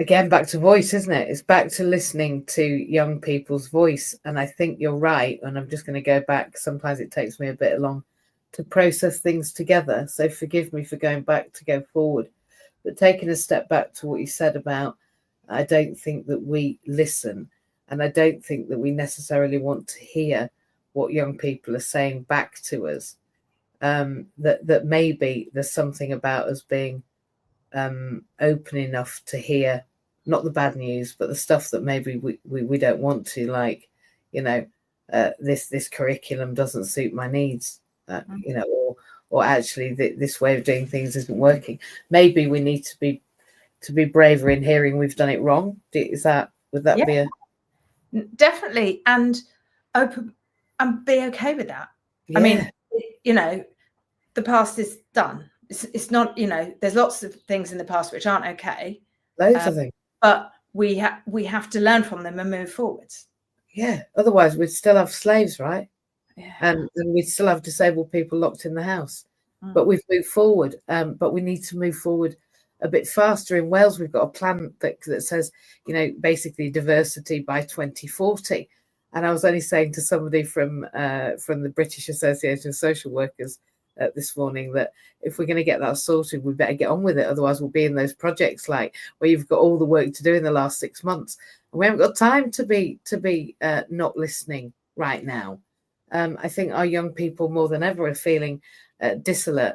Again, back to voice, isn't it? It's back to listening to young people's voice. And I think you're right. And I'm just going to go back. Sometimes it takes me a bit long to process things together. So forgive me for going back to go forward. But taking a step back to what you said about, I don't think that we listen. And I don't think that we necessarily want to hear what young people are saying back to us. That maybe there's something about us being open enough to hear not the bad news, but the stuff that maybe we don't want to, like, this curriculum doesn't suit my needs, or actually this way of doing things isn't working. Maybe we need to be braver in hearing we've done it wrong. Would that be definitely, and open and be okay with that? Yeah. I mean, the past is done. It's not, there's lots of things in the past which aren't okay. Loads of things. But we have to learn from them and move forwards. Yeah. Otherwise, we'd still have slaves, right? Yeah. And we'd still have disabled people locked in the house. But we've moved forward. But we need to move forward a bit faster. In Wales, we've got a plan that says, basically diversity by 2040. And I was only saying to somebody from the British Association of Social Workers this morning that if we're going to get that sorted, we better get on with it. Otherwise, we'll be in those projects like where you've got all the work to do in the last 6 months, and we haven't got time to be not listening right now. I think our young people more than ever are feeling dissolute,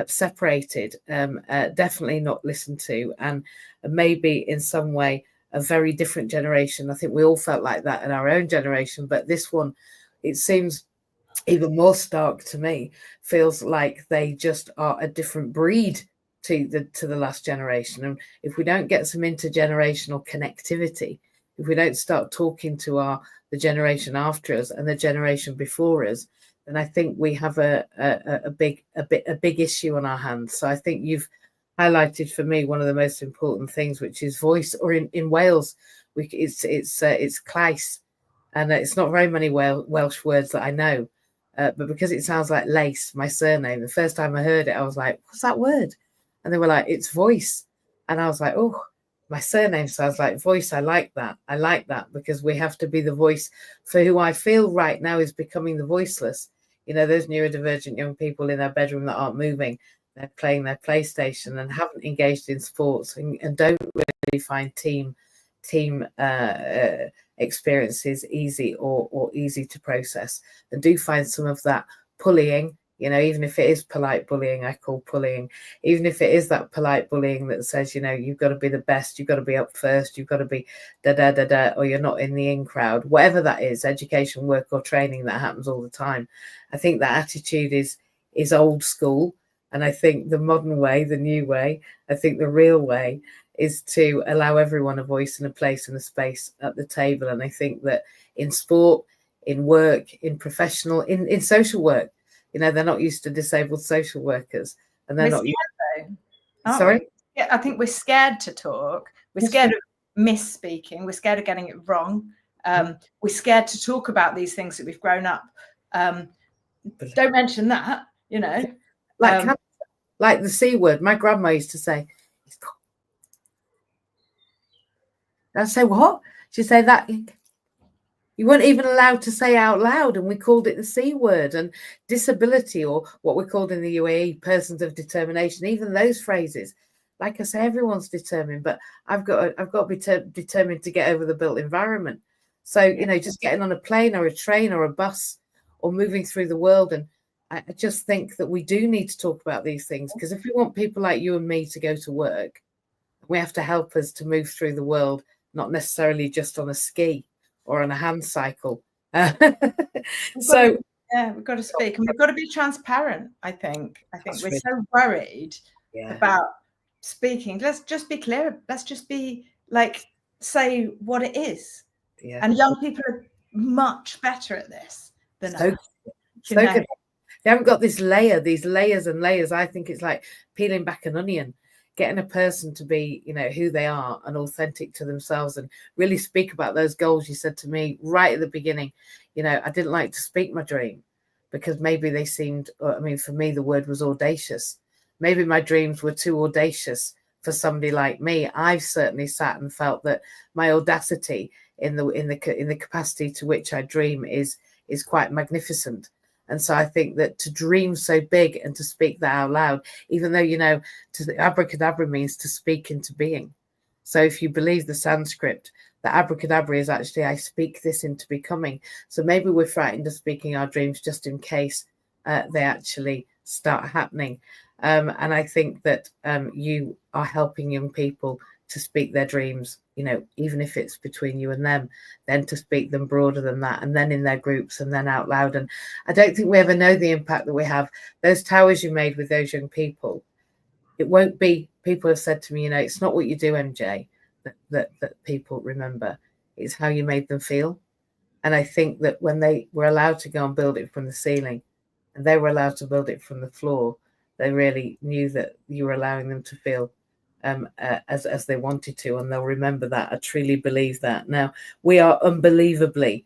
separated, definitely not listened to, and maybe in some way a very different generation. I think we all felt like that in our own generation, but this one, it seems even more stark to me, feels like they just are a different breed to the last generation. And if we don't get some intergenerational connectivity, if we don't start talking to the generation after us and the generation before us, then I think we have a big issue on our hands. So I think you've highlighted for me one of the most important things, which is voice. Or in Wales, it's clais, and it's not very many Welsh words that I know. But because it sounds like lace, my surname, the first time I heard it, I was like, what's that word? And they were like, it's voice. And I was like, oh, my surname sounds like voice. I like that. I like that, because we have to be the voice for who I feel right now is becoming the voiceless. Those neurodivergent young people in their bedroom that aren't moving, they're playing their PlayStation and haven't engaged in sports and don't really find team experiences easy or easy to process, and do find some of that bullying, even if it is polite bullying, I call bullying, even if it is that polite bullying that says, you've got to be the best, you've got to be up first, you've got to be or you're not in the in crowd, whatever that is, education, work or training, that happens all the time. I think that attitude is old school. And I think the modern way, the new way, I think the real way is to allow everyone a voice and a place and a space at the table. And I think that in sport, in work, in professional, in social work, they're not used to disabled social workers, and they're not used to. Sorry? Yeah, I think we're scared to talk. We're scared of misspeaking. We're scared of getting it wrong. We're scared to talk about these things that we've grown up. Don't mention that, like the C word. My grandma used to say, I'd say, what? She'd say that you weren't even allowed to say out loud, and we called it the C word. And disability, or what we're called in the UAE, persons of determination, even those phrases. Like I say, everyone's determined, but I've got to be determined to get over the built environment. So, just getting on a plane or a train or a bus or moving through the world. And I just think that we do need to talk about these things, because if we want people like you and me to go to work, we have to help us to move through the world, not necessarily just on a ski or on a hand cycle. So we've got to speak, and we've got to be transparent. I think we're so worried about speaking. Let's just be clear. Let's just be say what it is. Yeah. And young people are much better at this than us. So good. They haven't got these layers and layers. I think it's like peeling back an onion, getting a person to be, who they are and authentic to themselves, and really speak about those goals. You said to me right at the beginning, I didn't like to speak my dream because maybe they seemed, for me, the word was audacious. Maybe my dreams were too audacious for somebody like me. I've certainly sat and felt that my audacity in the capacity to which I dream is quite magnificent. And so I think that to dream so big and to speak that out loud, even though, abracadabra means to speak into being. So if you believe the Sanskrit, the abracadabra is actually, I speak this into becoming. So maybe we're frightened of speaking our dreams just in case they actually start happening. And I think that you are helping young people to speak their dreams, even if it's between you and them, then to speak them broader than that, and then in their groups, and then out loud. And I don't think we ever know the impact that we have. Those towers you made with those young people, it won't be, people have said to me, it's not what you do, MJ, that people remember. It's how you made them feel. And I think that when they were allowed to go and build it from the ceiling, and they were allowed to build it from the floor, they really knew that you were allowing them to feel as they wanted to, and they'll remember that. I truly believe that. Now, we are unbelievably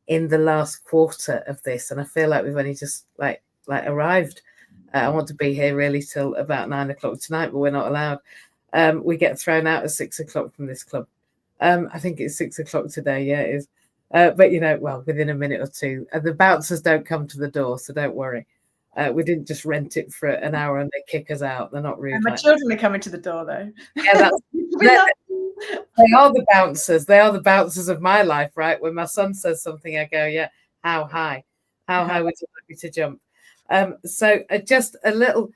in the last quarter of this, and I feel like we've only just like arrived. I want to be here really till about 9 o'clock tonight, but we're not allowed. We get thrown out at 6 o'clock from this club. I think it's 6 o'clock today. Yeah, it is. But within a minute or two, the bouncers don't come to the door, so don't worry. We didn't just rent it for an hour and they kick us out. They're not rude. And my children are coming to the door, though. Yeah, they are the bouncers. They are the bouncers of my life, right? When my son says something, I go, yeah, how high? How high would you like me to jump? So just a little,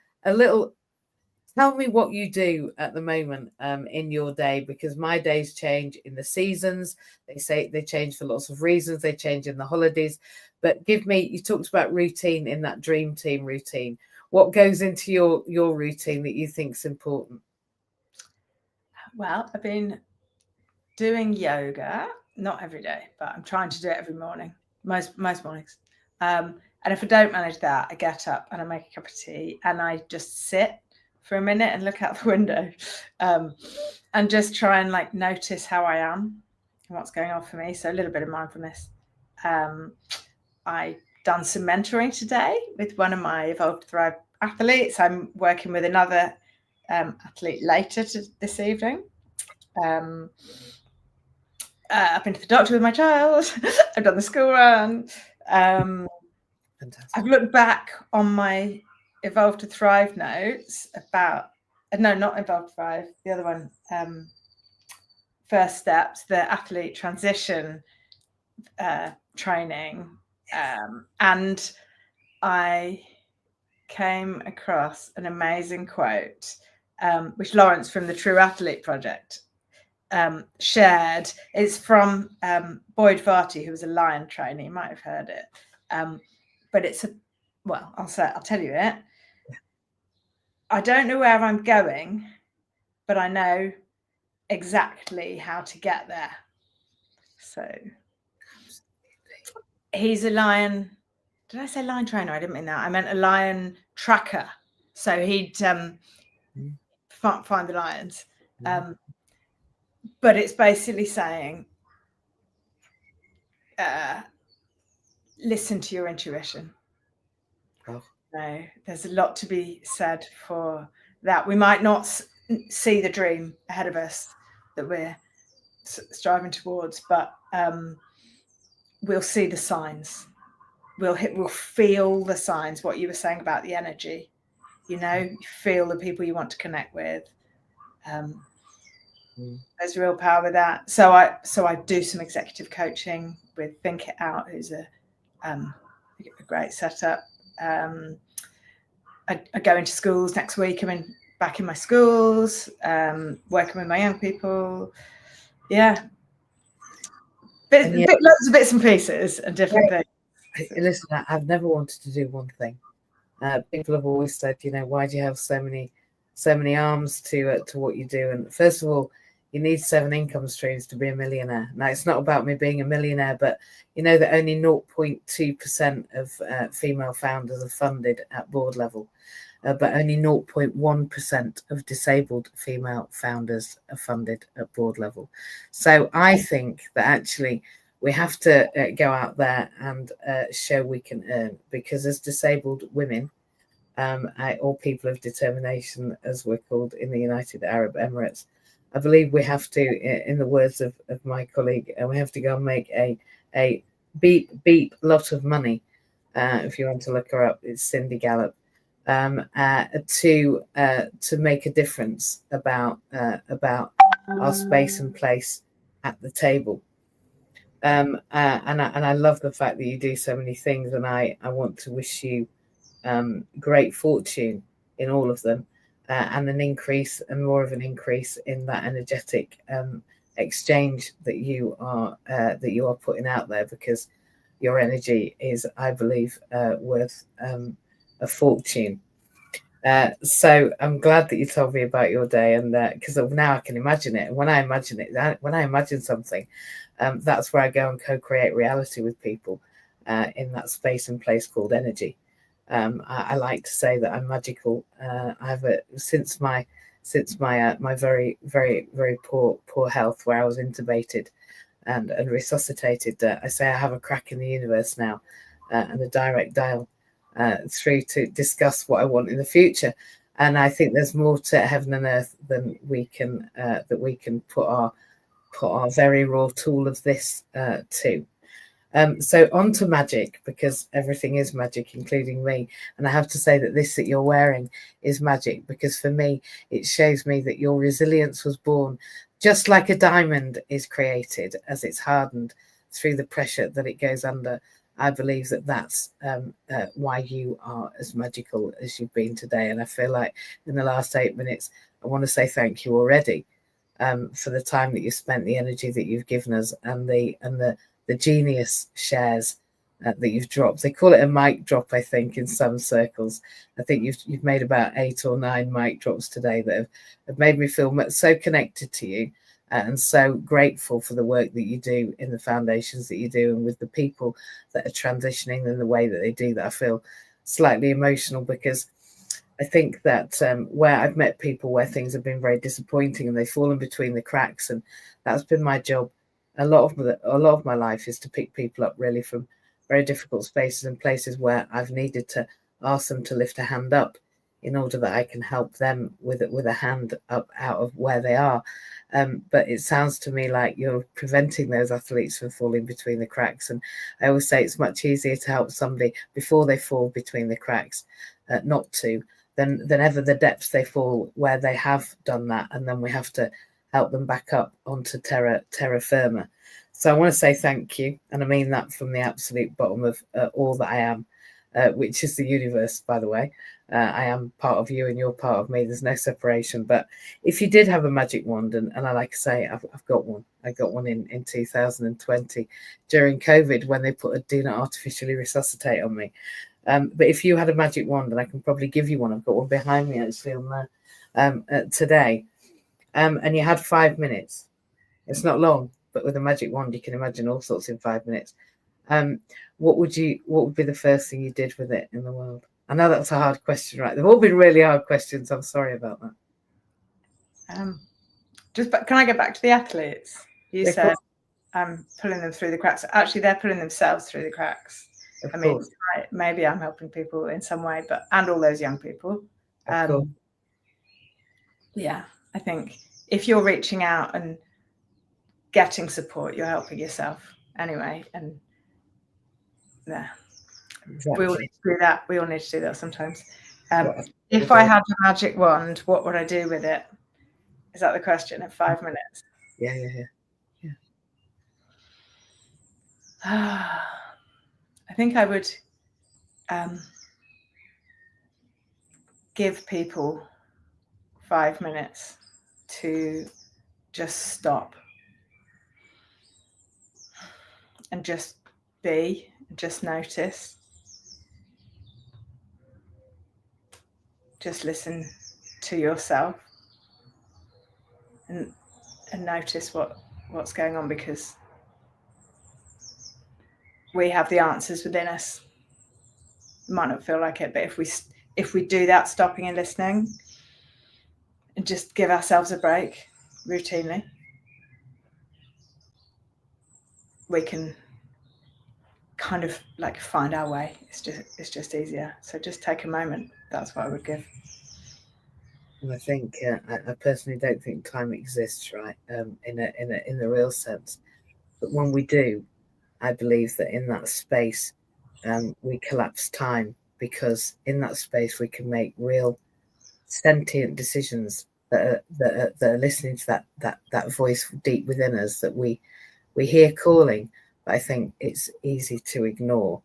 tell me what you do at the moment in your day, because my days change in the seasons. They say they change for lots of reasons. They change in the holidays. But give me, you talked about routine in that dream team routine. What goes into your routine that you think is important? Well, I've been doing yoga, not every day, but I'm trying to do it every morning, most mornings. And if I don't manage that, I get up and I make a cup of tea and I just sit for a minute and look out the window and just try and notice how I am and what's going on for me. So a little bit of mindfulness. I done some mentoring today with one of my Evolve to Thrive athletes. I'm working with another athlete later this evening. I've been to the doctor with my child. I've done the school run. I've looked back on my Evolve to Thrive notes about, no, not Evolve to Thrive, the other one, First Steps, the athlete transition training. And I came across an amazing quote, which Lawrence from the True Athlete Project shared. It's from Boyd Varty, who was a Lion trainer. You might have heard it. But it's I'll tell you it. I don't know where I'm going, but I know exactly how to get there. So he's a lion. Did I say lion trainer? I didn't mean that. I meant a lion tracker. So he'd find the lions. But it's basically saying, listen to your intuition. Oh. No, there's a lot to be said for that. We might not see the dream ahead of us that we're striving towards, but we'll see the signs. We'll feel the signs. What you were saying about the energy, you feel the people you want to connect with. There's real power with that. So I do some executive coaching with Think It Out, who's a great setup. I go into schools next week. I'm back in my schools, working with my young people. Yeah. Lots of bits and pieces and different things. Listen, I've never wanted to do one thing. People have always said, why do you have so many arms to what you do? And first of all, you need 7 income streams to be a millionaire. Now, it's not about me being a millionaire, but that only 0.2% of female founders are funded at board level, but only 0.1% of disabled female founders are funded at board level. So I think that actually we have to go out there and show we can earn, because as disabled women, or people of determination, as we're called in the United Arab Emirates, I believe we have to, in the words of my colleague, we have to go and make a beep lot of money. If you want to look her up, it's Cindy Gallop, to make a difference about our space and place at the table. And I love the fact that you do so many things, and I want to wish you great fortune in all of them. And an increase, and more of an increase in that energetic exchange that you are putting out there, because your energy is, I believe, worth a fortune. So I'm glad that you told me about your day, and because now I can imagine it. When I imagine something, that's where I go and co-create reality with people in that space and place called energy. I like to say that I'm magical. I've since my very, very, very poor health, where I was intubated and resuscitated. I say I have a crack in the universe now, and a direct dial through to discuss what I want in the future. And I think there's more to heaven and earth than we can put our very raw tool of this to. So on to magic, because everything is magic, including me. And I have to say that this that you're wearing is magic, because for me, it shows me that your resilience was born just like a diamond is created as it's hardened through the pressure that it goes under. I believe that that's why you are as magical as you've been today. And I feel like in the last 8 minutes, I want to say thank you already for the time that you spent, the energy that you've given us, and the genius shares that you've dropped. They call it a mic drop, I think, in some circles. I think you've made about 8 or 9 mic drops today that have made me feel so connected to you, and so grateful for the work that you do in the foundations that you do, and with the people that are transitioning in the way that they do, that I feel slightly emotional, because I think that where I've met people where things have been very disappointing and they've fallen between the cracks, and that's been my job. A lot of my life is to pick people up really from very difficult spaces and places where I've needed to ask them to lift a hand up in order that I can help them with a hand up out of where they are. But it sounds to me like you're preventing those athletes from falling between the cracks. And I always say it's much easier to help somebody before they fall between the cracks not to, then ever the depths they fall where they have done that, and then we have to help them back up onto terra firma. So I want to say thank you, and I mean that from the absolute bottom of all that I am, which is the universe, by the way. I am part of you and you're part of me. There's no separation. But if you did have a magic wand, and I like to say, I've got one. I got one in 2020 during COVID when they put a do not artificially resuscitate on me. But if you had a magic wand, and I can probably give you one, I've got one behind me actually on there today, and you had 5 minutes. It's not long, but with a magic wand, you can imagine all sorts in 5 minutes. What would be the first thing you did with it in the world? I know that's a hard question, right? They've all been really hard questions. I'm sorry about that. Can I get back to the athletes? You said I'm pulling them through the cracks. Actually, they're pulling themselves through the cracks. I mean, maybe I'm helping people in some way, and all those young people. Yeah, I think if you're reaching out and getting support, you're helping yourself anyway. And yeah, exactly. We all need to do that. We all need to do that sometimes. If I had a magic wand, what would I do with it? Is that the question? In 5 minutes? Yeah. I think I would give people 5 minutes to just stop and just be, just notice, just listen to yourself and notice what's going on, because we have the answers within us. It might not feel like it, but if we do that, stopping and listening, and just give ourselves a break routinely, we can kind of like find our way. It's just easier. So just take a moment. That's what I would give. And I think I personally don't think time exists, right? In the real sense, but when we do, I believe that in that space, we collapse time, because in that space we can make real sentient decisions that are listening to that voice deep within us that we hear calling. But I think it's easy to ignore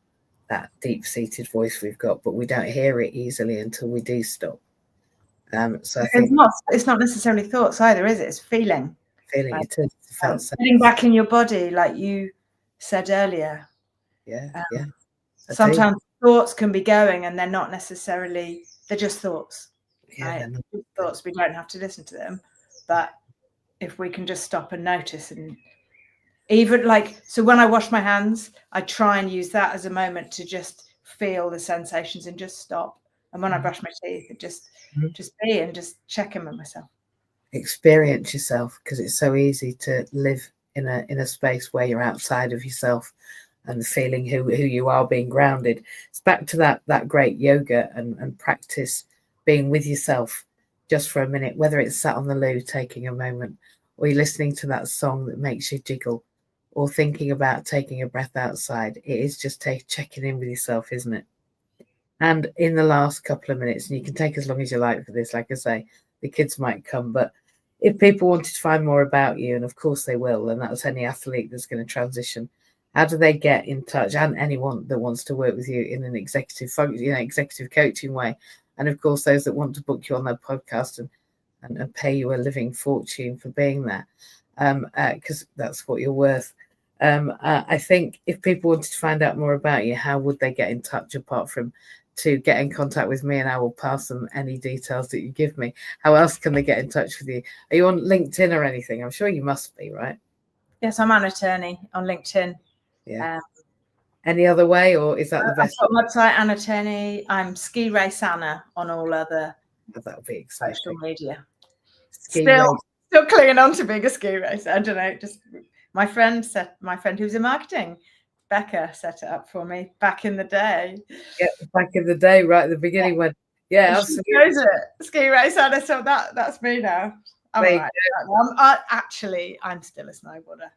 that deep-seated voice we've got, but we don't hear it easily until we do stop. So I think it's not necessarily thoughts either, is it? It's feeling. It is. Getting back in your body, like you said earlier. Yeah. Sometimes thoughts can be going, and they're not necessarily. They're just thoughts. Yeah, right? Thoughts. We don't have to listen to them, but if we can just stop and notice, and even so when I wash my hands, I try and use that as a moment to just feel the sensations and just stop. And when I brush my teeth, just be and just check in with myself. Experience yourself, because it's so easy to live in a space where you're outside of yourself and feeling who you are, being grounded. It's back to that great yoga and practice being with yourself just for a minute, whether it's sat on the loo taking a moment, or you're listening to that song that makes you jiggle, or thinking about taking a breath outside. It is just checking in with yourself, isn't it? And in the last couple of minutes, and you can take as long as you like for this, like I say, the kids might come, but if people wanted to find more about you, and of course they will, and that's any athlete that's going to transition, how do they get in touch? And anyone that wants to work with you in an executive function, executive coaching way, and of course those that want to book you on their podcast and pay you a living fortune for being there, because that's what you're worth. I think if people wanted to find out more about you, how would they get in touch, apart from to get in contact with me, and I will pass them any details that you give me? How else can they get in touch with you? Are you on LinkedIn or anything? I'm sure you must be, right? Yes, I'm Anna Turney on LinkedIn. Yeah. Any other way, or is that the best? I've got a website, Anna Turney. I'm Ski Race Anna on all other that'll be exciting. Social media. Still clinging on to being a ski racer. I don't know. Just my friend who's in marketing, Becca, set it up for me back in the day. Yeah, back in the day, right at the beginning when absolutely. Ski race Anna, so that's me now. I'm all right. I'm still a snowboarder.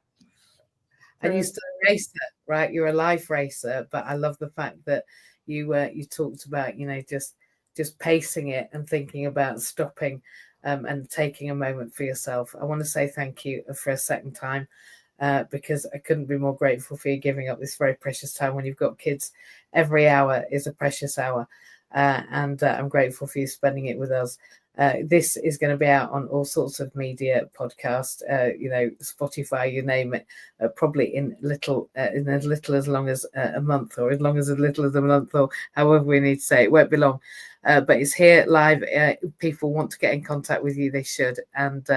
And you're still a racer, right? You're a life racer. But I love the fact that you talked about, just just pacing it and thinking about stopping and taking a moment for yourself. I want to say thank you for a second time. Because I couldn't be more grateful for you giving up this very precious time when you've got kids. Every hour is a precious hour. And I'm grateful for you spending it with us. This is going to be out on all sorts of media, podcast, Spotify, you name it, probably in as little as long as a month, or as long as little as a month, or however we need to say it. It won't be long. But it's here live. People want to get in contact with you, they should. And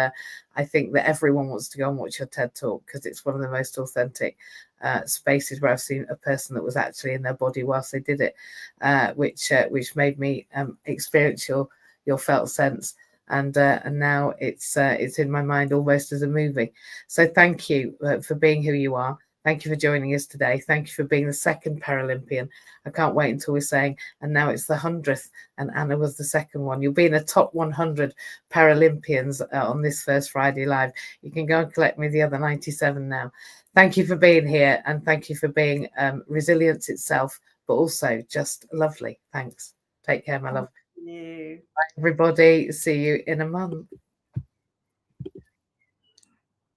I think that everyone wants to go and watch your TED Talk, because it's one of the most authentic spaces where I've seen a person that was actually in their body whilst they did it, which made me experience your felt sense. And now it's in my mind almost as a movie. So thank you for being who you are. Thank you for joining us today. Thank you for being the second Paralympian. I can't wait until we're saying, and now it's the 100th, and Anna was the second one. You'll be in the top 100 Paralympians on this first Friday Live. You can go and collect me the other 97 now. Thank you for being here, and thank you for being resilience itself, but also just lovely. Thanks. Take care, my love. Thank you. Bye, everybody. See you in a month.